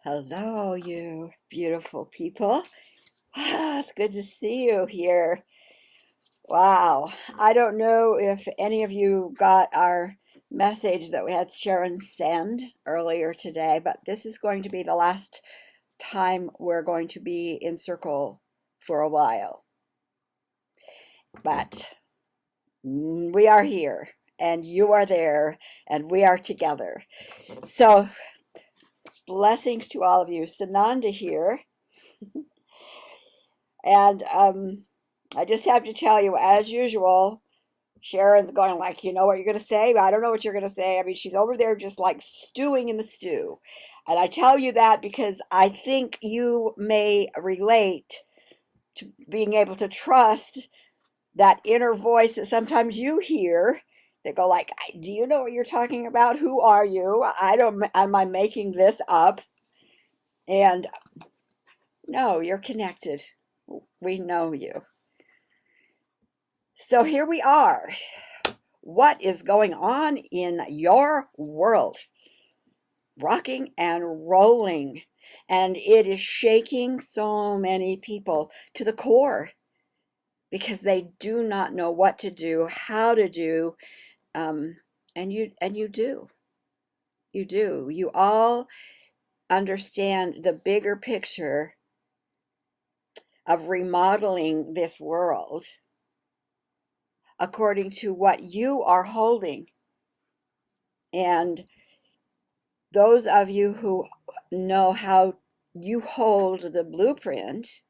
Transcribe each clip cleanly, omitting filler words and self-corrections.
Hello, you beautiful people. It's good to see you here. Wow. I don't know if any of you got our message that we had Sharon send earlier today, but this is going to be the last time we're going to be in circle for a while. But we are here, and you are there, and we are together. So, blessings to all of you. Sananda here. And I just have to tell you, as usual, Sharon's going like, you know what you're going to say? I don't know what you're going to say. I mean, she's over there just like stewing in the stew. And I tell you that because I think you may relate to being able to trust that inner voice that sometimes you hear that go like, do you know what you're talking about? Who are you? I don't, am I making this up? And no, you're connected. We know you. So here we are. What is going on in your world? Rocking and rolling. And it is shaking so many people to the core because they do not know what to do, how to do, and you do. You do. You all understand the bigger picture of remodeling this world according to what you are holding. And those of you who know how you hold the blueprint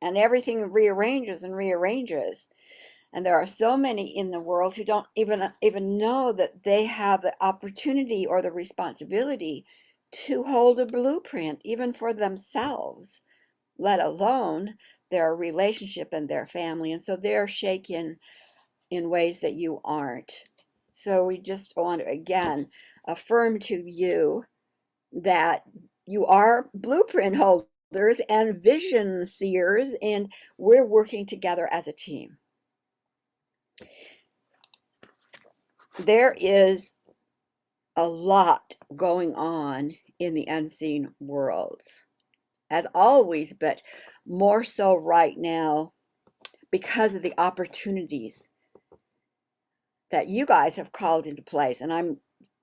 and everything rearranges and rearranges. And there are so many in the world who don't even know that they have the opportunity or the responsibility to hold a blueprint even for themselves, let alone their relationship and their family. And so they're shaken in ways that you aren't. So we just want to again affirm to you that you are blueprint holders and vision seers, and we're working together as a team. There is a lot going on in the unseen worlds, as always, but more so right now because of the opportunities that you guys have called into place. And I'm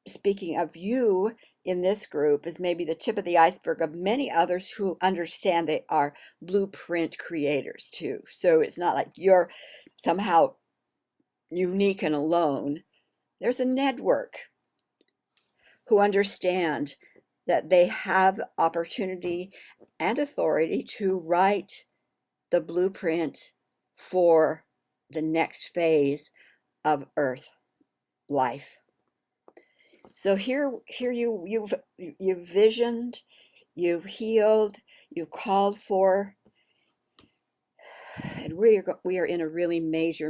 speaking of you in this group as maybe the tip of the iceberg of many others who understand they are blueprint creators too. So it's not like you're somehow unique and alone. There's a network who understand that they have opportunity and authority to write the blueprint for the next phase of Earth life. So here you've visioned, you've healed, you've called for, and we are in a really major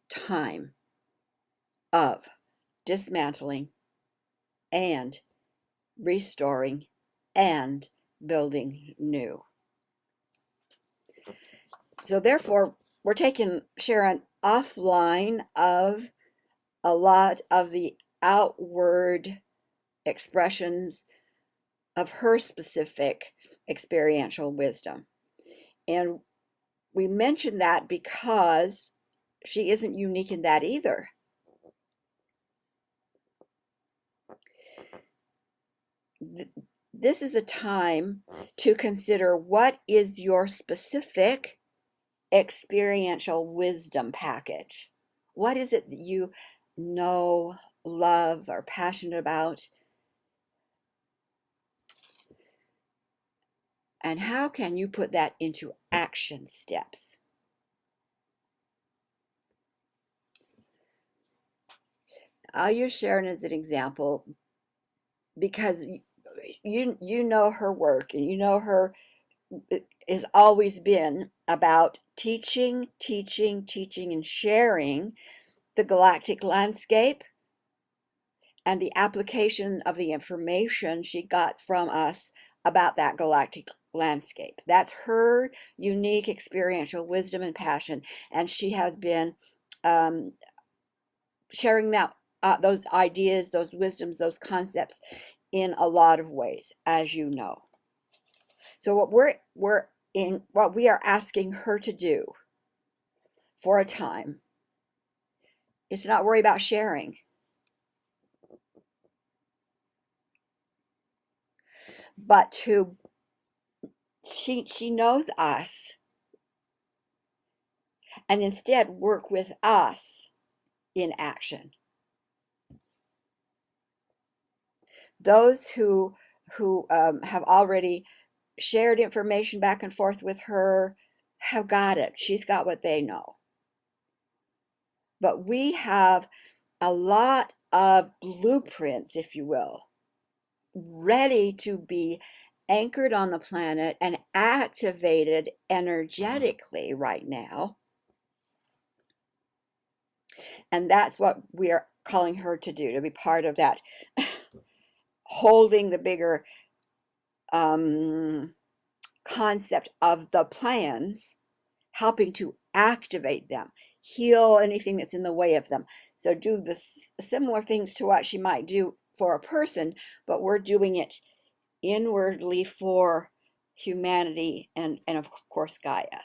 time of dismantling and restoring and building new. So therefore, we're taking Sharon offline of a lot of the outward expressions of her specific experiential wisdom. And we mention that because she isn't unique in that either. This is a time to consider what is your specific experiential wisdom package. What is it that you know, love, are passionate about? And how can you put that into action steps? I'll use Sharon as an example because you know her work, and you know her has always been about teaching, and sharing the galactic landscape and the application of the information she got from us about that galactic landscape. That's her unique experiential wisdom and passion, and she has been sharing that those ideas, those wisdoms, those concepts in a lot of ways, as you know. So what we are asking her to do for a time is to not worry about sharing, but to she knows us, and instead work with us in action. Those who have already shared information back and forth with her have got it. She's got what they know. But we have a lot of blueprints, if you will, ready to be anchored on the planet and activated energetically right now. And that's what we are calling her to do, to be part of that, holding the bigger concept of the plans, helping to activate them, heal anything that's in the way of them. So do the similar things to what she might do for a person, but we're doing it inwardly for humanity and of course Gaia.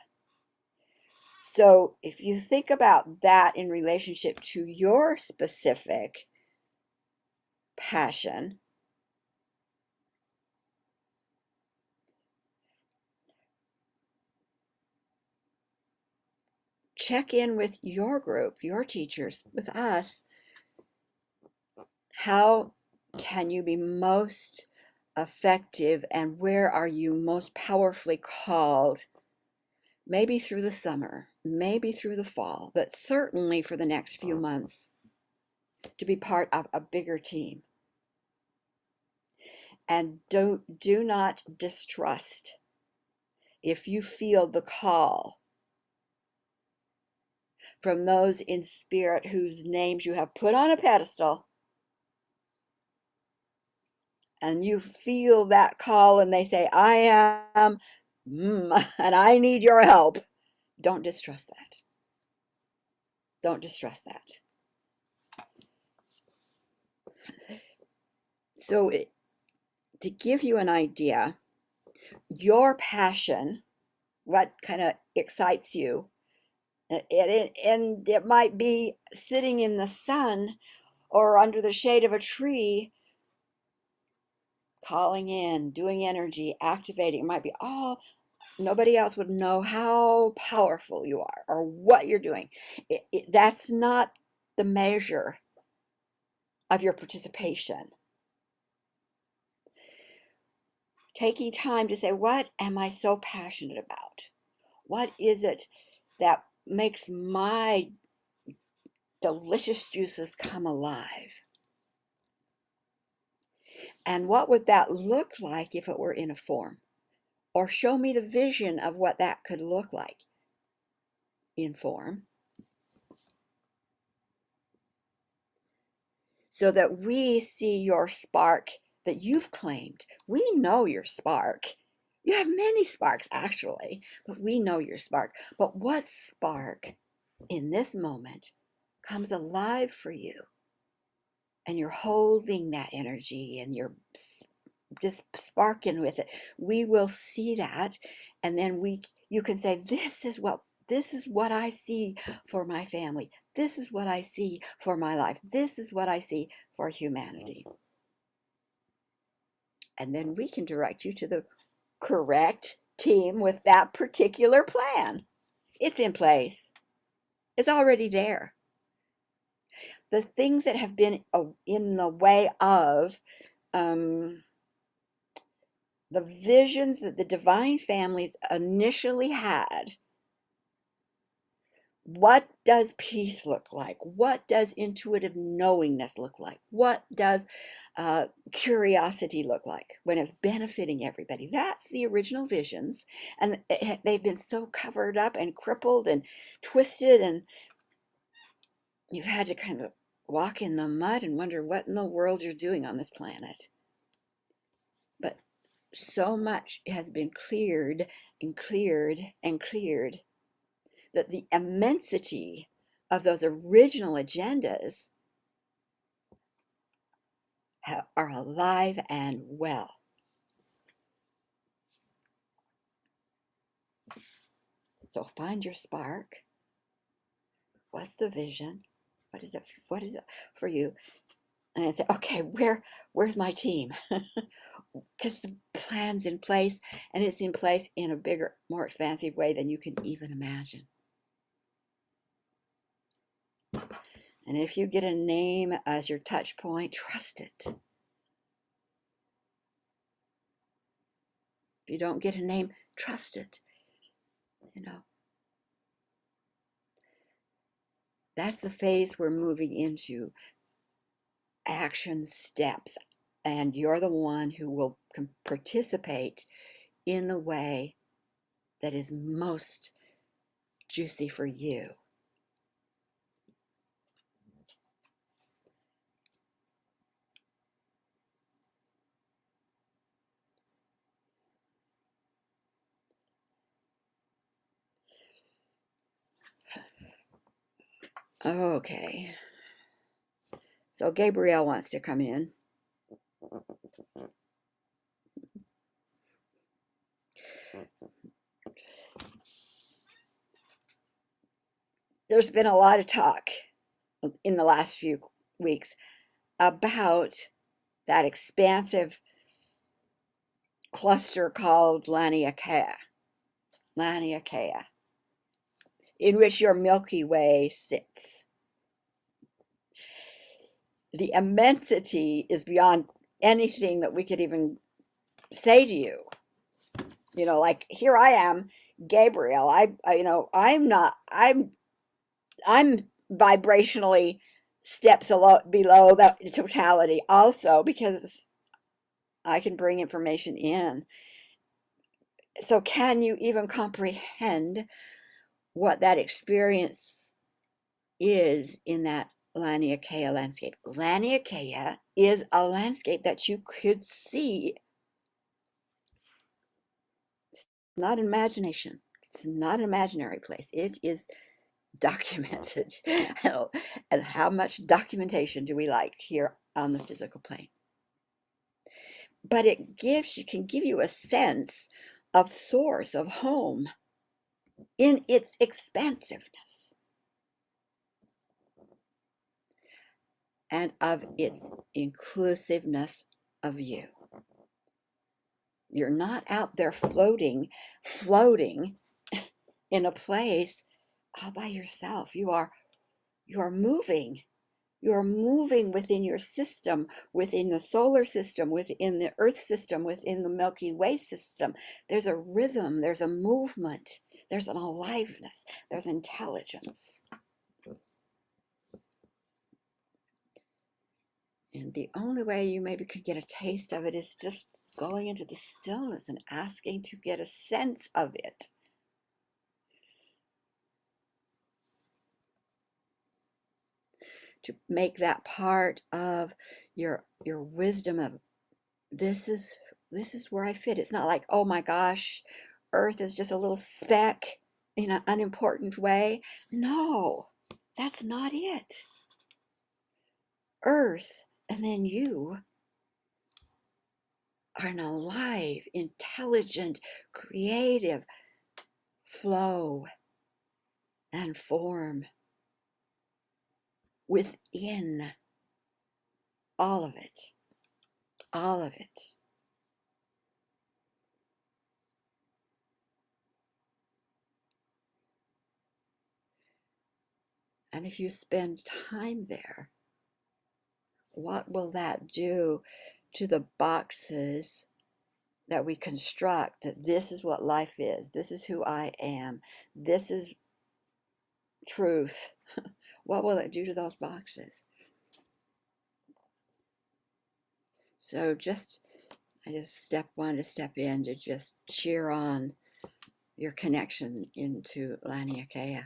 So if you think about that in relationship to your specific passion, check in with your group, your teachers, with us. How can you be most effective, and where are you most powerfully called? Maybe through the summer, maybe through the fall, but certainly for the next few months, to be part of a bigger team. And do not distrust if you feel the call from those in spirit whose names you have put on a pedestal, and you feel that call and they say, I am, and I need your help. Don't distrust that. Don't distrust that. So to give you an idea, your passion, what kind of excites you, and it might be sitting in the sun or under the shade of a tree, calling in, doing energy, activating. It might be all, nobody else would know how powerful you are or what you're doing. That's not the measure of your participation. Taking time to say, what am I so passionate about? What is it that makes my delicious juices come alive? And what would that look like if it were in a form? Or show me the vision of what that could look like in form, so that we see your spark that you've claimed. We know your spark. You have many sparks, actually, but we know your spark. But what spark in this moment comes alive for you? And you're holding that energy and you're just sparking with it. We will see that, and then you can say, this is what I see for my family. This is what I see for my life. This is what I see for humanity. And then we can direct you to the correct team with that particular plan. It's in place. It's already there. The things that have been in the way of the visions that the divine families initially had. What does peace look like? What does intuitive knowingness look like? What does curiosity look like when it's benefiting everybody? That's the original visions, and they've been so covered up and crippled and twisted, and you've had to kind of walk in the mud and wonder what in the world you're doing on this planet. But so much has been cleared and cleared and cleared that the immensity of those original agendas are alive and well. So find your spark. What's the vision? What is it? What is it for you? And I say, okay, where's my team? Because the plan's in place, and it's in place in a bigger, more expansive way than you can even imagine. And if you get a name as your touch point, trust it. If you don't get a name, trust it. You know, that's the phase we're moving into. Action steps, and you're the one who will participate in the way that is most juicy for you. Okay. So Gabrielle wants to come in. There's been a lot of talk in the last few weeks about that expansive cluster called Laniakea, in which your Milky Way sits. The immensity is beyond anything that we could even say to you. You know, like here I am, Gabriel. I'm vibrationally steps below the totality also, because I can bring information in. So can you even comprehend what that experience is in that Laniakea landscape? Laniakea is a landscape that you could see. It's not an imagination. It's not an imaginary place. It is documented. And how much documentation do we like here on the physical plane? But it can give you a sense of source, of home, in its expansiveness and of its inclusiveness of you. You're not out there floating in a place all by yourself. You are moving. You are moving within your system, within the solar system, within the Earth system, within the Milky Way system. There's a rhythm, there's a movement, there's an aliveness, there's intelligence. And the only way you maybe could get a taste of it is just going into the stillness and asking to get a sense of it. To make that part of your wisdom of this is where I fit. It's not like, oh my gosh, Earth is just a little speck in an unimportant way. No, that's not it. Earth and then you are an alive, intelligent, creative flow and form within all of it. All of it. And if you spend time there, what will that do to the boxes that we construct? That this is what life is. This is who I am. This is truth. What will it do to those boxes? So I just wanted to step in to just cheer on your connection into Laniakea.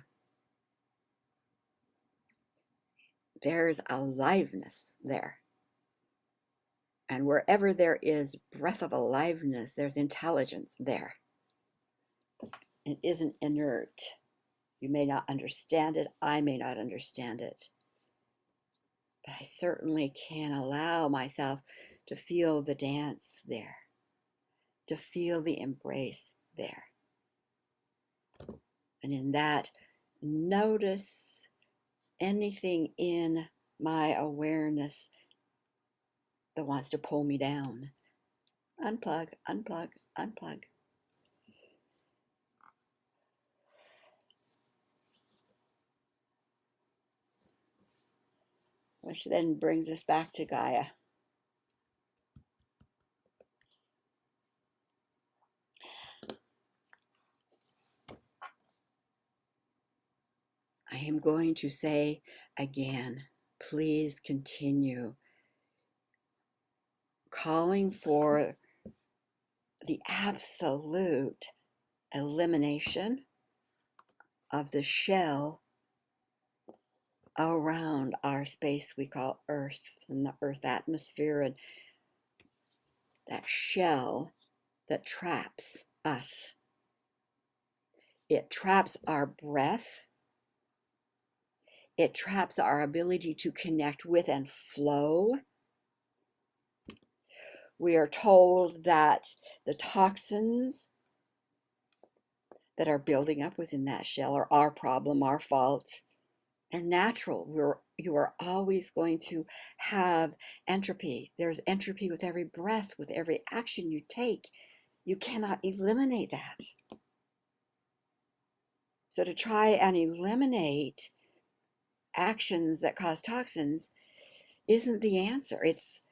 There's aliveness there. And wherever there is breath of aliveness, there's intelligence there. It isn't inert. You may not understand it. I may not understand it. but I certainly can allow myself to feel the dance there, to feel the embrace there. And in that, notice anything in my awareness that wants to pull me down. Unplug, unplug, unplug. Which then brings us back to Gaia. I am going to say again, please continue calling for the absolute elimination of the shell around our space we call Earth and the Earth atmosphere, and that shell that traps us. It traps our breath. It traps our ability to connect with and flow. We are told that the toxins that are building up within that shell are our problem, our fault. They're natural. You are always going to have entropy. There's entropy with every breath, with every action you take. You cannot eliminate that. So to try and eliminate actions that cause toxins isn't the answer. It's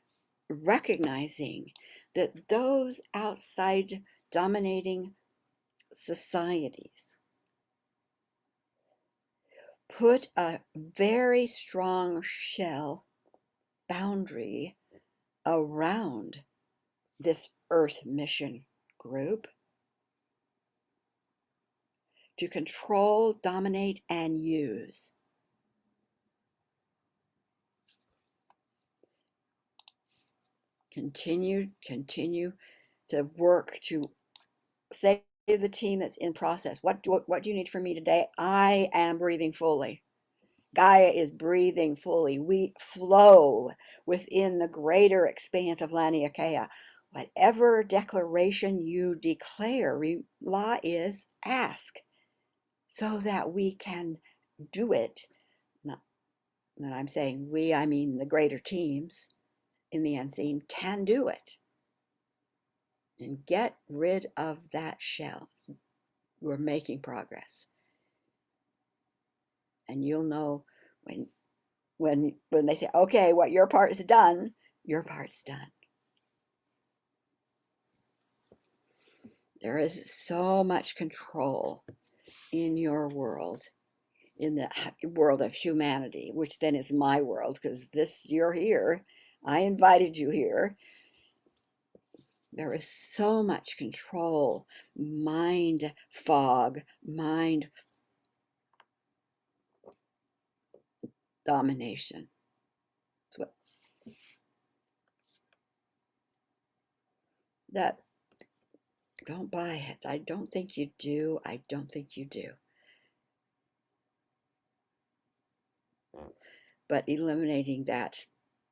recognizing that those outside dominating societies put a very strong shell boundary around this Earth mission group to control, dominate, and use. Continue to work to say to the team that's in process, what do you need from me today? I am breathing fully. Gaia is breathing fully. We flow within the greater expanse of Laniakea. Whatever declaration you declare, law is ask, so that we can do it. Not that I'm saying we, I mean the greater teams in the unseen can do it. And get rid of that shell. We're making progress. And you'll know when they say, okay, what your part is done, your part's done. There is so much control in your world, in the world of humanity, which then is my world, because you're here. I invited you here. There is so much control, mind fog, mind domination. That's what that don't buy it. I don't think you do. I don't think you do. But eliminating that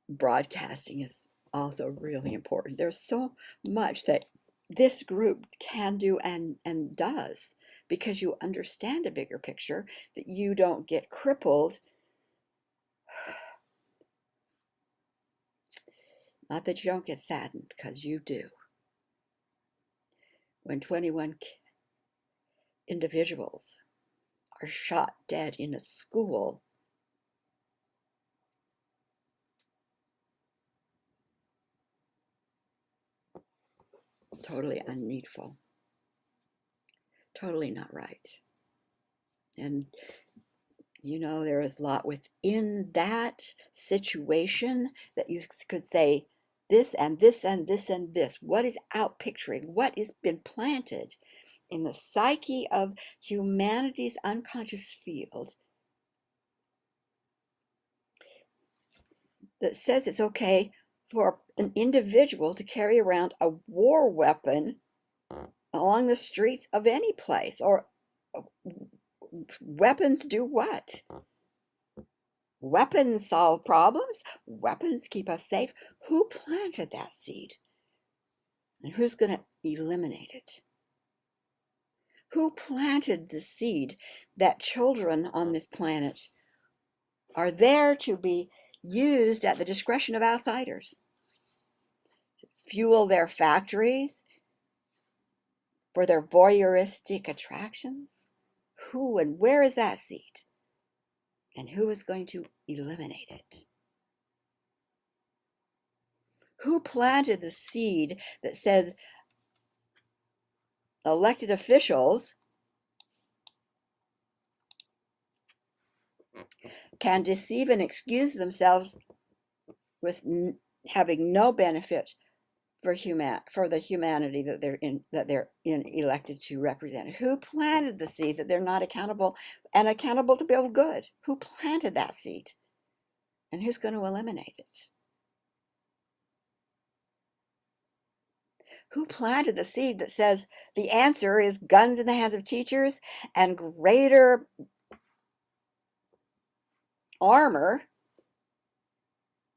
broadcasting is also really important. There's so much that this group can do and does, because you understand a bigger picture, that you don't get crippled. Not that you don't get saddened, because you do. When 21 individuals are shot dead in a school, totally unneedful, totally not right. And you know, there is a lot within that situation that you could say this and this and this and this. What is out picturing? What has been planted in the psyche of humanity's unconscious field that says it's okay for an individual to carry around a war weapon along the streets of any place? Or weapons do what? Weapons solve problems. Weapons keep us safe. Who planted that seed? And who's going to eliminate it? Who planted the seed that children on this planet are there to be used at the discretion of outsiders? Fuel their factories for their voyeuristic attractions? Who and where is that seed? And who is going to eliminate it? Who planted the seed that says elected officials can deceive and excuse themselves with having no benefit for the humanity that they're elected to represent? Who planted the seed that they're not accountable to build good? Who planted that seed? And who's going to eliminate it? Who planted the seed that says the answer is guns in the hands of teachers and greater armor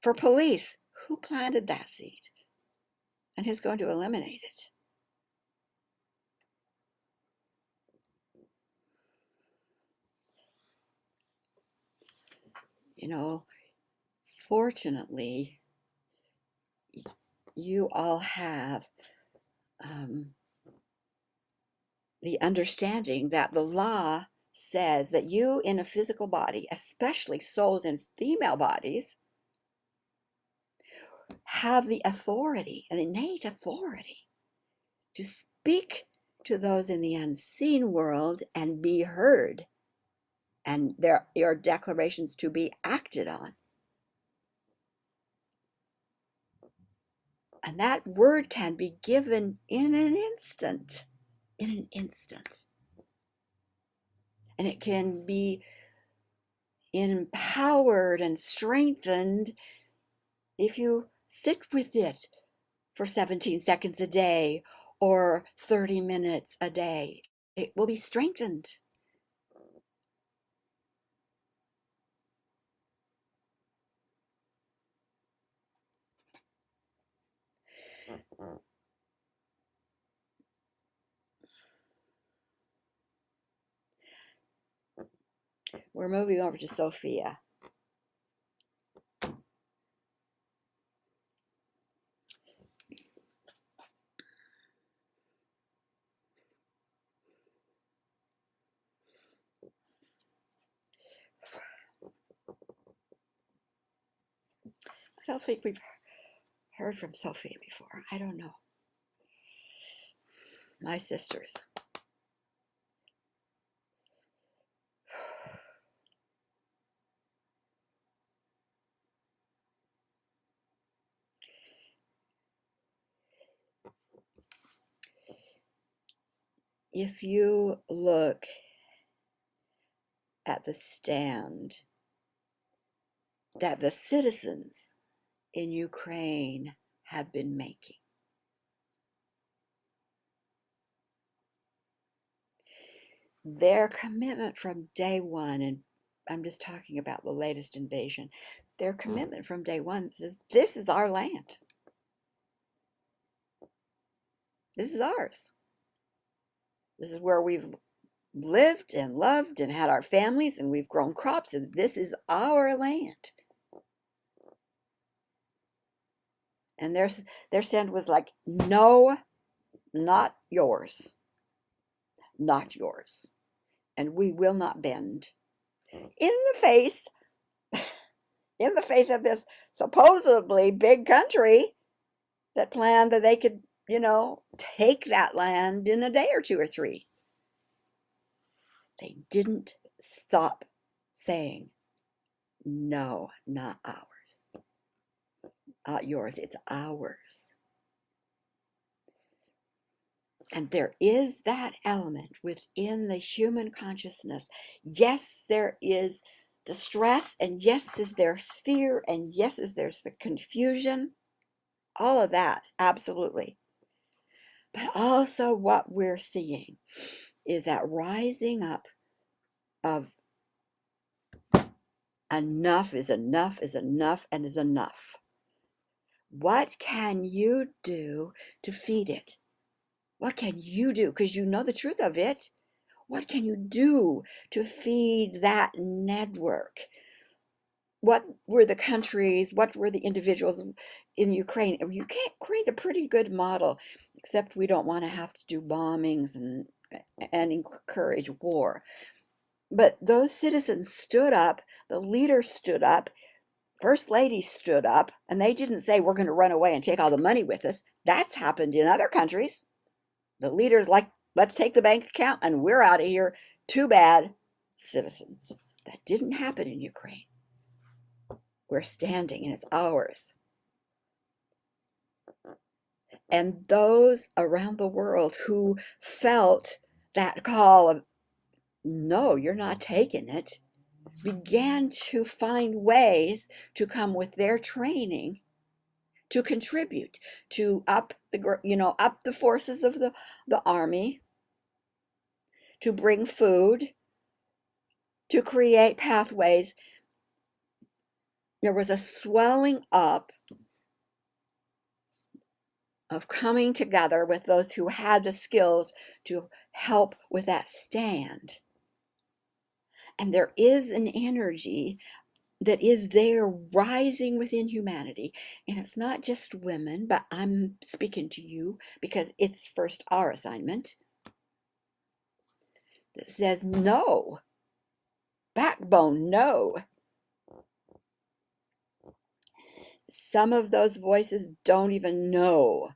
for police? Who planted that seed? And who's going to eliminate it? You know, fortunately, you all have the understanding that the law says that you in a physical body, especially souls in female bodies, have the authority, an innate authority, to speak to those in the unseen world and be heard, and your declarations to be acted on. And that word can be given in an instant, And it can be empowered and strengthened if you sit with it for 17 seconds a day or 30 minutes a day. It will be strengthened. We're moving over to Sophia. I don't think we've heard from Sophia before. I don't know. My sisters. If you look at the stand that the citizens in Ukraine have been making, their commitment from day one, and I'm just talking about the latest invasion, their commitment from day one is this is our land. This is ours. This is where we've lived and loved and had our families, and we've grown crops, and this is our land. And their stand was like, no, not yours. Not yours. And we will not bend in the face of this supposedly big country that planned that they could, take that land in a day or two or three. They didn't stop saying, no, not ours. Not yours, it's ours. And there is that element within the human consciousness. Yes, there is distress, and yes, is there's fear, and yes, there's the confusion. All of that, absolutely. But also what we're seeing is that rising up of Enough is enough is enough and is enough. What can you do to feed it? What can you do? Because you know the truth of it. What can you do to feed that network? What were the countries, what were the individuals in Ukraine? Ukraine's a pretty good model, except we don't want to have to do bombings and encourage war. But those citizens stood up, the leaders stood up, First Lady stood up, and they didn't say, we're going to run away and take all the money with us. That's happened in other countries. The leaders like, let's take the bank account and we're out of here. Too bad, citizens. That didn't happen in Ukraine. We're standing and it's ours. And those around the world who felt that call of, no, you're not taking it, began to find ways to come with their training to contribute to up the forces of the army, to bring food, to create pathways. There was a swelling up of coming together with those who had the skills to help with that stand. And there is an energy that is there rising within humanity. And it's not just women, but I'm speaking to you because it's first our assignment, that says no. Backbone, no. Some of those voices don't even know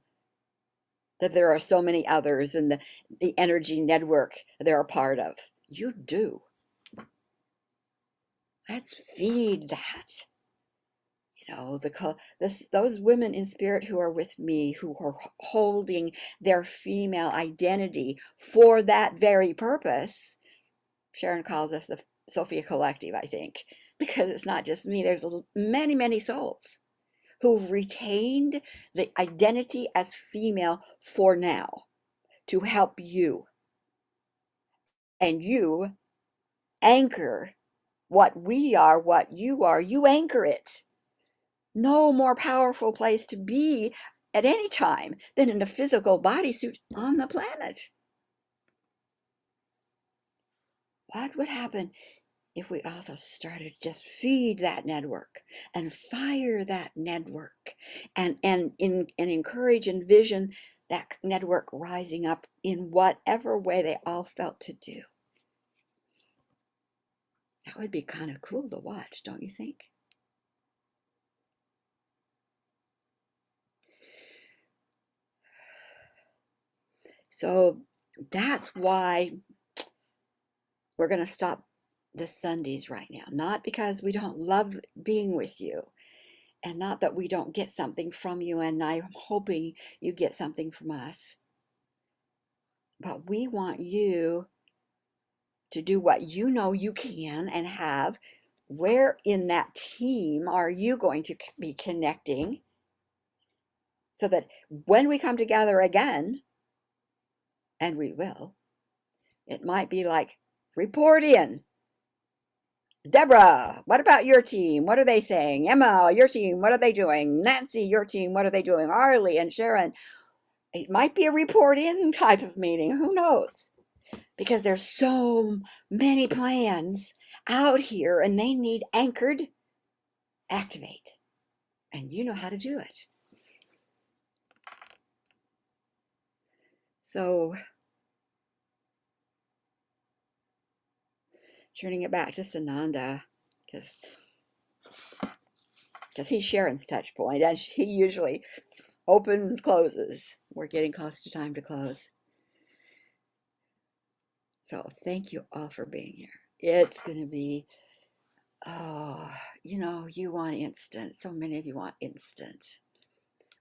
that there are so many others in the energy network they're a part of. You do. Let's feed that. Those women in spirit who are with me, who are holding their female identity for that very purpose. Sharon calls us the Sophia Collective, I think, because it's not just me. There's many, many souls who've retained the identity as female for now to help you. And you anchor what we are, what you are, you anchor it. No more powerful place to be at any time than in a physical bodysuit on the planet. What would happen if we also started to just feed that network and fire that network and encourage and vision that network rising up in whatever way they all felt to do? That would be kind of cool to watch, don't you think? So that's why we're going to stop the Sundays right now. Not because we don't love being with you, and not that we don't get something from you, and I'm hoping you get something from us. But we want you to do what you know you can and have. Where in that team are you going to be connecting so that when we come together again, and we will, it might be like, report in. Deborah, what about your team? What are they saying? Emma, your team, what are they doing? Nancy, your team, what are they doing? Arlie and Sharon. It might be a report in type of meeting. Who knows? Because there's so many plans out here and they need anchored. Activate. And you know how to do it. So turning it back to Sananda, because he's Sharon's touch point, and he usually opens, closes. We're getting close to time to close. So thank you all for being here. It's going to be, you want instant. So many of you want instant.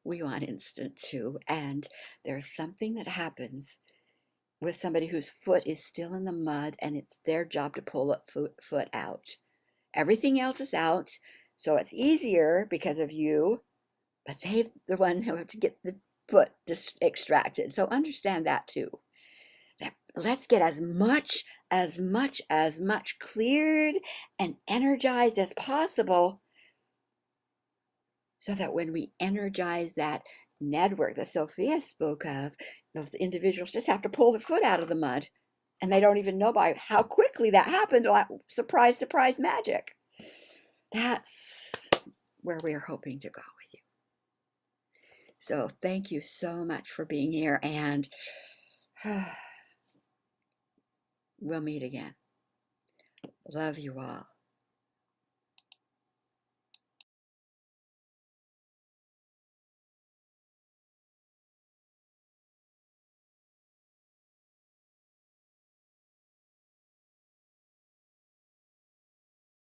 We want instant too. And there's something that happens with somebody whose foot is still in the mud and it's their job to pull that foot out. Everything else is out, so it's easier because of you, but they're the one who have to get the foot extracted. So understand that too. Let's get as much cleared and energized as possible, so that when we energize that network that Sophia spoke of, those individuals just have to pull their foot out of the mud, and they don't even know by how quickly that happened. Like, surprise, surprise, magic. That's where we are hoping to go with you. So thank you so much for being here, and we'll meet again. Love you all.